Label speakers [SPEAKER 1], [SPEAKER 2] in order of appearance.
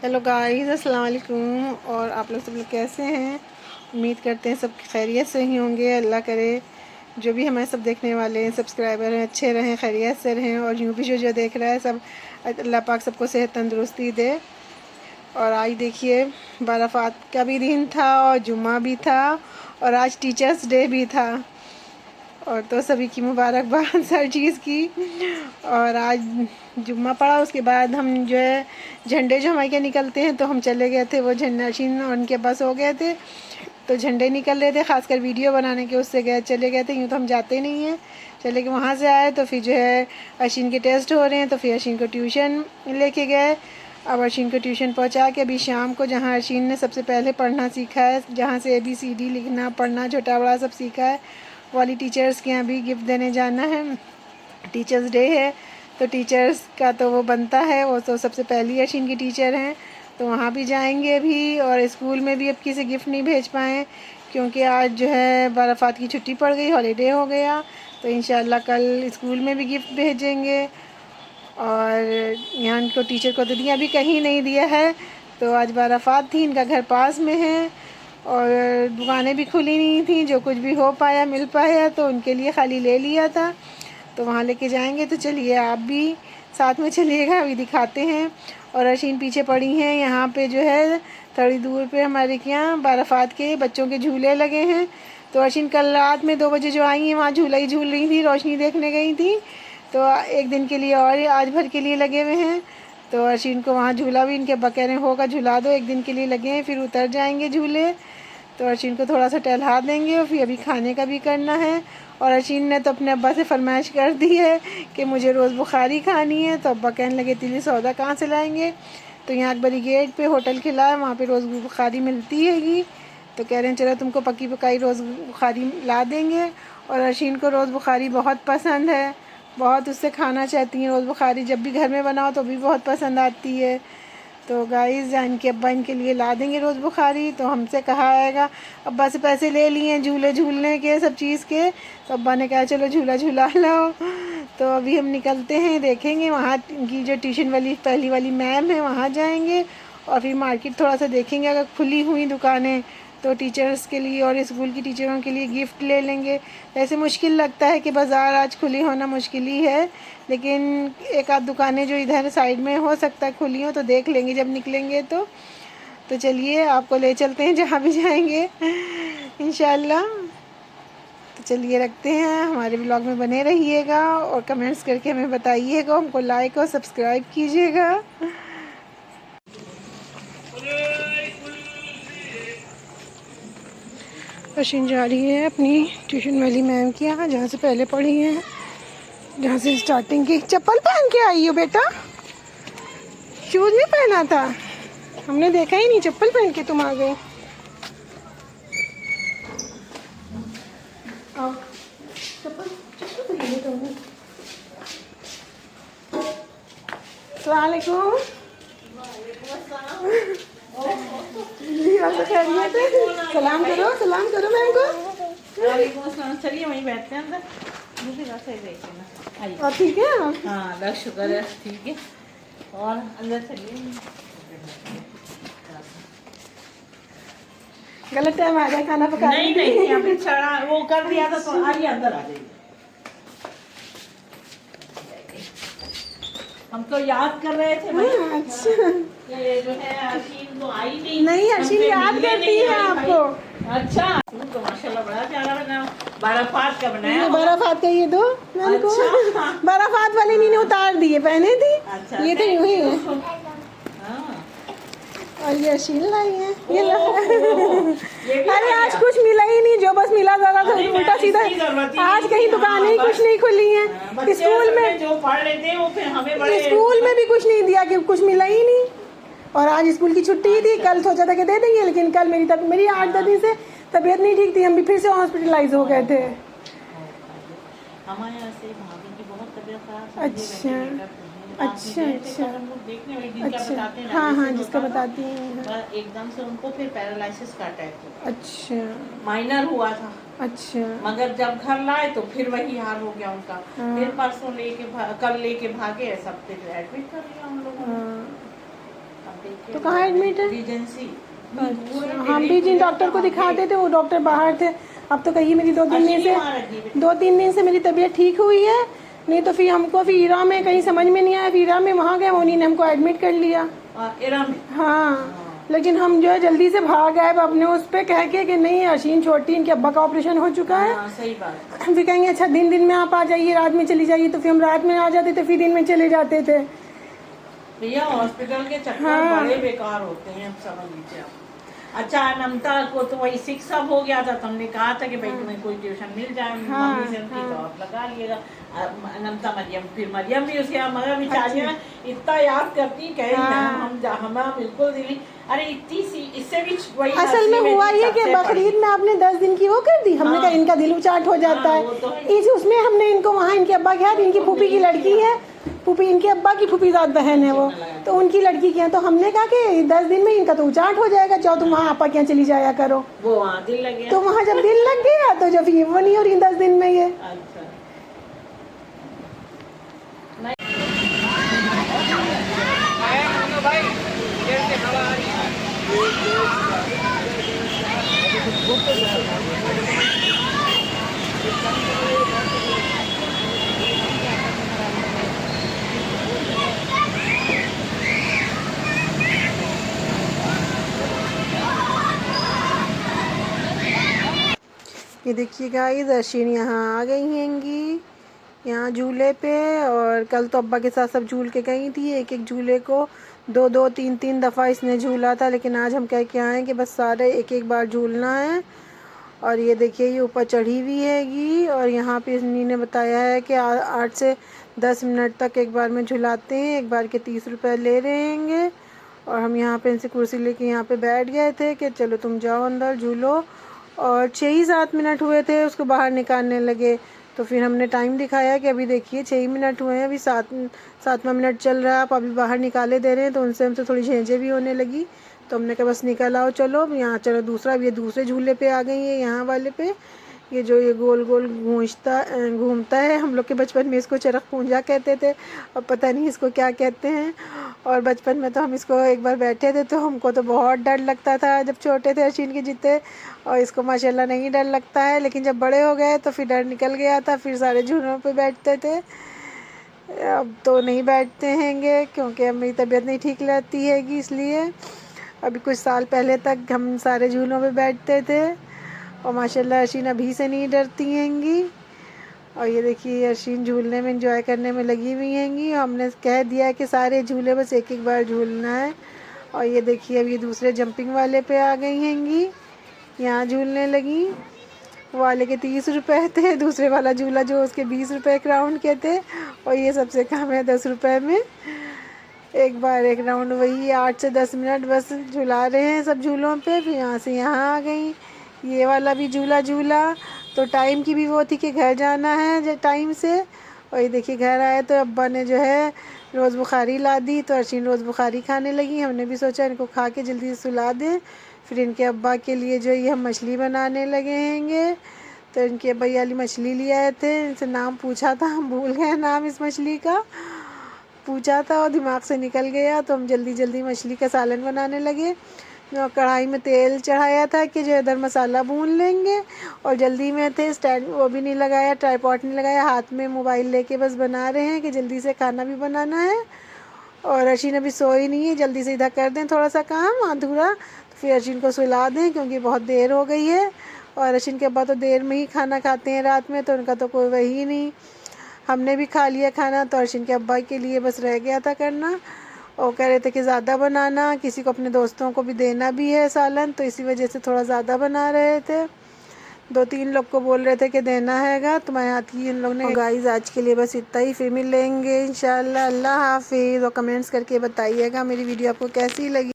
[SPEAKER 1] Hello guys, अस्सलाम वालेकुम। और आप लोग सब लोग कैसे हैं? उम्मीद करते हैं सब खैरियत से ही होंगे। अल्लाह करे जो भी हमारे सब देखने वाले हैं, सब्सक्राइबर हैं, अच्छे रहें, खैरियत से रहें। और यूँ भी जो देख रहा है सब, अल्लाह पाक सबको सेहत तंदुरुस्ती दे। और आज देखिए, बाराफ़ात का भी दिन था और जुम्मा भी था और आज टीचर्स डे भी था। और तो सभी की मुबारकबाद हर चीज़ की। और आज जुम्मा पड़ा, उसके बाद हम जो है झंडे जो हमारे यहाँ निकलते हैं, तो हम चले गए थे वो झंडा नशीन उनके पास हो गए थे, तो झंडे निकल रहे थे, खासकर वीडियो बनाने के, उससे चले गए थे। यूँ तो हम जाते नहीं हैं, चले गए। वहाँ से आए तो फिर जो है अशीन के टेस्ट हो रहे हैं, तो फिर अशीन को ट्यूशन लेके गए। अब अशीन को ट्यूशन पहुँचा के अभी शाम को, जहाँ अशीन ने सबसे पहले पढ़ना सीखा है, जहाँ से ABCD लिखना पढ़ना छोटा बड़ा सब सीखा है, वाली टीचर्स के यहाँ भी गिफ्ट देने जाना है। टीचर्स डे है तो टीचर्स का तो वो बनता है, वो तो सबसे पहली अशीन की टीचर हैं, तो वहाँ भी जाएंगे अभी। और स्कूल में भी अब किसी गिफ्ट नहीं भेज पाए क्योंकि आज जो है बाराफ़ात की छुट्टी पड़ गई, हॉलीडे हो गया। तो इंशाल्लाह कल स्कूल में भी गिफ्ट भेजेंगे। और यहाँ इनको टीचर को तो दिया, अभी कहीं नहीं दिया है। तो आज बाराफ़ात थी, इनका घर पास में है और दुकानें भी खुली नहीं थी, जो कुछ भी हो पाया मिल पाया तो उनके लिए खाली ले लिया था, तो वहाँ लेके जाएंगे। तो चलिए आप भी साथ में चलिएगा, अभी दिखाते हैं। और अशीन पीछे पड़ी हैं, यहाँ पे जो है थोड़ी दूर पे हमारे यहाँ बाराफ़ात के बच्चों के झूले लगे हैं। तो अशीन कल रात में 2 बजे जो आई हैं, वहाँ झूला ही झूल रही थी, रोशनी देखने गई थी। तो एक दिन के लिए और आज भर के लिए लगे हुए हैं, तो अशीन को वहाँ झूला भी इनके कह रहे होगा झूला दो, एक दिन के लिए लगे हैं, फिर उतर जाएंगे झूले। तो अशीन को थोड़ा सा टहला देंगे और फिर अभी खाने का भी करना है। और अशीन ने तो अपने अब्बा से फरमाइश कर दी है कि मुझे रोज़ बुखारी खानी है, तो अब्बा कहने लगे तिली सौदा कहाँ से लाएंगे। तो यहाँ अकबरी गेट पे होटल खिला है, वहाँ पे रोज़ बुखारी मिलती हैगी, तो कह रहे हैं चलो तुमको पकी पकाई रोज़ बुखारी ला देंगे। और अशीन को रोज़ बुखारी बहुत पसंद है, बहुत उससे खाना चाहती हैं रोज़ बुखारी, जब भी घर में बनाओ तो भी बहुत पसंद आती है। तो गाइस इनके अब्बा इनके लिए ला देंगे रोज़ बुखारी। तो हमसे कहा आएगा, अब्बा से पैसे ले लिए झूले झूलने के सब चीज़ के, तो अब्बा ने कहा चलो झूला झूला लो। तो अभी हम निकलते हैं, देखेंगे वहाँ की जो ट्यूशन वाली पहली वाली मैम है वहाँ जाएंगे और फिर मार्केट थोड़ा सा देखेंगे, अगर खुली हुई दुकानें तो टीचर्स के लिए और स्कूल की टीचरों के लिए गिफ्ट ले लेंगे। वैसे मुश्किल लगता है कि बाज़ार आज खुली होना मुश्किल ही है, लेकिन एक आध दुकानें जो इधर साइड में हो सकता है खुली हो, तो देख लेंगे जब निकलेंगे तो चलिए आपको ले चलते हैं जहाँ भी जाएंगे इंशाल्लाह। तो चलिए रखते हैं, हमारे ब्लॉग में बने रहिएगा और कमेंट्स करके हमें बताइएगा, हमको लाइक और सब्सक्राइब कीजिएगा। अशीन जा रही है अपनी ट्यूशन वाली मैम के यहाँ, जहाँ से पहले पढ़ी है, जहाँ से स्टार्टिंग की। चप्पल पहन के आई हो बेटा? शूज़ नहीं पहना था, हमने देखा ही नहीं, चप्पल पहन के तुम आ गए। अस्सलाम वालेकुम। सलाम करो मैम को।
[SPEAKER 2] चलिए वहीं बैठते हैं अंदर,
[SPEAKER 1] और ठीक है?
[SPEAKER 2] हाँ बस शुक्र है ठीक है। और अंदर चलिए,
[SPEAKER 1] गलत टाइम आ गया खाना पका।
[SPEAKER 2] नहीं नहीं हमने चढ़ा वो कर दिया था, तो आइए अंदर आ जाइए। हम तो याद कर रहे थे भाई।
[SPEAKER 1] अच्छा,
[SPEAKER 2] ये जो है अशीन तो आई
[SPEAKER 1] नहीं अशीन याद करती है आपको।
[SPEAKER 2] अच्छा तो माशाल्लाह बड़ा प्यारा बना, बाराफ़ात का बनाया।
[SPEAKER 1] बाराफ़ात का ये दो मैम को।
[SPEAKER 2] अच्छा।
[SPEAKER 1] बाराफ़ात वाले मीने उतार दिए, पहने थी।
[SPEAKER 2] अच्छा
[SPEAKER 1] ये तो यूं ही है।
[SPEAKER 2] हाँ।
[SPEAKER 1] और ये अशीन लाई है, ये अरे आज कुछ मिला ही नहीं, जो बस मिला ज़्यादा था उल्टा सीधा। आज कहीं दुकानें ही कुछ नहीं खुली हैं, स्कूल में
[SPEAKER 2] जो पढ़ लेते हैं वो फिर हमें बड़े
[SPEAKER 1] स्कूल में भी कुछ नहीं दिया, कि कुछ मिला ही नहीं। और आज स्कूल की छुट्टी थी, कल सोचा था कि दे देंगे, लेकिन कल मेरी 8-10 दिन से तबीयत नहीं ठीक थी, हम भी फिर से हॉस्पिटलाइज हो गए थे।
[SPEAKER 2] हमारे यहाँ से भाभी की बहुत तबीयत खराब।
[SPEAKER 1] अच्छा अच्छा अच्छा, हाँ हाँ जिसका बताती हैं।
[SPEAKER 2] एकदम से उनको फिर पैरालिसिस का अटैक हुआ।
[SPEAKER 1] अच्छा,
[SPEAKER 2] माइनर हुआ था,
[SPEAKER 1] अच्छा,
[SPEAKER 2] मगर जब घर लाए तो फिर वही हाल हो गया उनका।
[SPEAKER 1] हाँ।
[SPEAKER 2] फिर परसों कल लेके भागे, सब फिर एडमिट कर लिया उन लोगों ने।
[SPEAKER 1] हाँ।
[SPEAKER 2] अब
[SPEAKER 1] तो कहाँ एडमिट है?
[SPEAKER 2] रीजेंसी।
[SPEAKER 1] अच्छा, हम भी जिन डॉक्टर को दिखाते थे वो डॉक्टर बाहर थे। अब तो कहीं मेरी 2-3 दिन से मेरी तबीयत ठीक हुई है, नहीं तो फिर हमको फिर ईरा में कहीं समझ में नहीं आया, फिर ईरा में वहाँ गए, उन्हीं ने हमको एडमिट कर लिया। हाँ, लेकिन हम जो है जल्दी से भाग आए अपने उस पे कह के कि नहीं अशीन छोटी, इनके अब्बा का ऑपरेशन हो चुका है।
[SPEAKER 2] सही बात।
[SPEAKER 1] फिर कहेंगे अच्छा दिन में आप आ जाइए, रात में चली जाइए, तो फिर हम रात में आ जाते थे, फिर दिन में चले जाते थे।
[SPEAKER 2] भैया हॉस्पिटल के चक्कर बड़े बेकार होते हैं, अब समझ लीजिए आप। अच्छा अनंता को तो वही 6 अब हो गया था, तो हमने कहा था कि भाई तुम्हें कोई ट्यूशन मिल जाए मम्मी से उनकी, तो आप लगा लिएगा। अनंता मरियम, फिर मरियम भी उसके यहाँ, मगर बेचारियाँ इतना याद करती कहे हम बिल्कुल दिली। अरे इतनी सी इससे भी वही
[SPEAKER 1] असल में हुआ ये कि बकरीद में आपने 10 दिन की वो कर दी, हमने कहा इनका दिल उचाट हो जाता है, इस उसमें हमने इनको वहाँ इनके अब्बा के हाथ, इनकी फूफी की लड़की है, फूफी इनके अब्बा की फूफीजाद बहन है वो, तो उनकी लड़की की है, तो हमने कहा कि 10 दिन में इनका तो उचाट हो जाएगा, जाओ तुम वहाँ आपा के यहाँ चली जाया करो।
[SPEAKER 2] वो वहाँ दिल लग गया,
[SPEAKER 1] तो वहाँ जब दिल लग गया तो जब ये वो नहीं हो रही 10 दिन में ये। ये देखिए गाइस, अशीन यहाँ आ गई हैंगी यहाँ झूले पे, और कल तो अब्बा के साथ सब झूल के गई थी, एक एक झूले को 2-2 3-3 दफ़ा इसने झूला था, लेकिन आज हम कह के आए हैं कि बस सारे एक एक बार झूलना है। और ये देखिए ये ऊपर चढ़ी हुई हैगी, और यहाँ पे इन्हीं ने बताया है कि 8 से 10 मिनट तक एक बार में झुलाते हैं, एक बार के 30 रुपये ले रहेंगे। और हम यहाँ पे इनसे कुर्सी लेके यहाँ पे बैठ गए थे कि चलो तुम जाओ अंदर झूलो, और 6 ही 7 मिनट हुए थे उसको बाहर निकालने लगे, तो फिर हमने टाइम दिखाया कि अभी देखिए 6 ही मिनट हुए हैं, अभी 7वां मिनट चल रहा है, आप अभी बाहर निकाले दे रहे हैं, तो उनसे हमसे थोड़ी झेंझे भी होने लगी, तो हमने कहा बस निकल आओ चलो यहाँ, चलो दूसरा, ये दूसरे झूले पे आ गई है, यहाँ वाले पे, ये जो ये गोल गोल घूमता है, हम लोग के बचपन में इसको चरख पूंजा कहते थे, और पता नहीं इसको क्या कहते हैं। और बचपन में तो हम इसको एक बार बैठे थे तो हमको तो बहुत डर लगता था जब छोटे थे अशीन के जितने, और इसको माशाल्लाह नहीं डर लगता है, लेकिन जब बड़े हो गए तो फिर डर निकल गया था, फिर सारे झूलों पे बैठते थे। अब तो नहीं बैठते हैंगे क्योंकि अब मेरी तबीयत नहीं ठीक रहती हैगी, इसलिए अभी कुछ साल पहले तक हम सारे झूलों पे बैठते थे, और माशाल्लाह अशीन अभी से नहीं डरती हैंगी। और ये देखिए अशीन झूलने में एंजॉय करने में लगी हुई हैंगी, हमने कह दिया है कि सारे झूले बस एक एक बार झूलना है। और ये देखिए अब ये दूसरे जंपिंग वाले पे आ गई हैंगी, यहाँ झूलने लगी, वाले के 30 रुपये थे, दूसरे वाला झूला जो उसके 20 रुपये एक राउंड के थे, और ये सबसे कम है 10 रुपये में एक बार एक राउंड। वही 8 से 10 मिनट बस झुला रहे हैं सब झूलों पे, फिर यहाँ से यहाँ आ गई। ये वाला भी झूला तो टाइम की भी वो थी कि घर जाना है टाइम से, और ये देखिए घर आए तो अब्बा ने जो है रोज़ बुखारी ला दी, तो अशीन रोज़ बुखारी खाने लगी। हमने भी सोचा इनको खा के जल्दी से सुला दें, फिर इनके अब्बा के लिए जो ये हम मछली बनाने लगे हैंगे, तो इनके अब्बा ये वाली मछली ले आए थे, इनसे नाम पूछा था, हम भूल गए नाम इस मछली का, पूछा था और दिमाग से निकल गया, तो हम जल्दी जल्दी मछली का सालन बनाने लगे। कढ़ाई में तेल चढ़ाया था कि जो इधर मसाला भून लेंगे, और जल्दी में थे, स्टैंड वो भी नहीं लगाया, ट्राइपॉड नहीं लगाया, हाथ में मोबाइल लेके बस बना रहे हैं कि जल्दी से खाना भी बनाना है। और अशीन अभी सोई नहीं है, जल्दी से इधर कर दें थोड़ा सा काम अधूरा, तो फिर अशीन को सुला दें क्योंकि बहुत देर हो गई है। और अशीन के अब्बा तो देर में ही खाना खाते हैं रात में, तो उनका तो कोई वही नहीं। हमने भी खा लिया खाना, तो अशीन के अब्बा के लिए बस रह गया था करना, और कह रहे थे कि ज़्यादा बनाना, किसी को अपने दोस्तों को भी देना भी है सालन, तो इसी वजह से थोड़ा ज़्यादा बना रहे थे। 2-3 लोग को बोल रहे थे कि देना हैगा, तुम्हारे हाथ की इन लोग ने। गाइस आज के लिए बस इतना ही, फिर मिलेंगे इंशाल्लाह। अल्लाह हाफिज़, और कमेंट्स करके बताइएगा मेरी वीडियो आपको कैसी लगी।